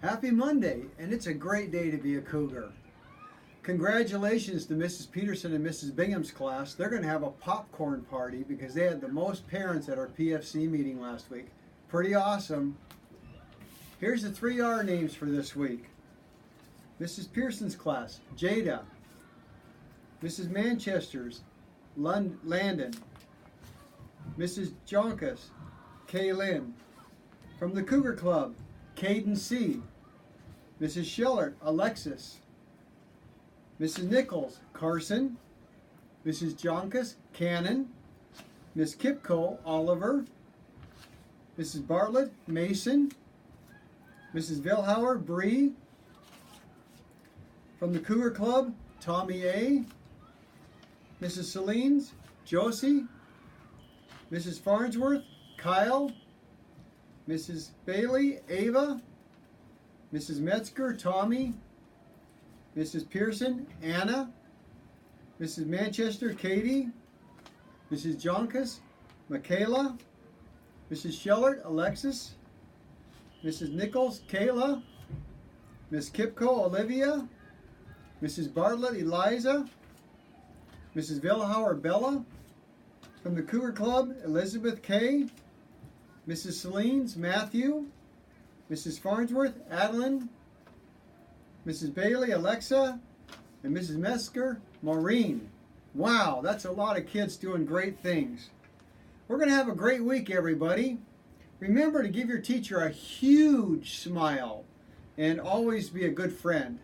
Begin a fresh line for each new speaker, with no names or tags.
Happy Monday, and it's a great day to be a Cougar. Congratulations to Mrs. Peterson and Mrs. Bingham's class. They're going to have a popcorn party because they had the most parents at our PFC meeting last week. Pretty awesome. Here's the 3R names for this week. Mrs. Pearson's class, Jada. Mrs. Manchester's, Landon. Mrs. Jonkus, Kaylin. From the Cougar Club, Caden C. Mrs. Schillert, Alexis. Mrs. Nichols, Carson. Mrs. Jonkus, Cannon. Miss Kipko, Oliver. Mrs. Bartlett, Mason. Mrs. Vilhauer, Bree. From the Cougar Club, Tommy A. Mrs. Selene's, Josie. Mrs. Farnsworth, Kyle. Mrs. Bailey, Ava. Mrs. Metzger, Tommy. Mrs. Pearson, Anna. Mrs. Manchester, Katie. Mrs. Jonkus, Michaela. Mrs. Schillert, Alexis. Mrs. Nichols, Kayla. Miss Kipko, Olivia. Mrs. Bartlett, Eliza. Mrs. Vilhauer, Bella. From the Cougar Club, Elizabeth K. Mrs. Selene's, Matthew. Mrs. Farnsworth, Adeline. Mrs. Bailey, Alexa. And Mrs. Metzger, Maureen. Wow, that's a lot of kids doing great things. We're going to have a great week, everybody. Remember to give your teacher a huge smile and always be a good friend.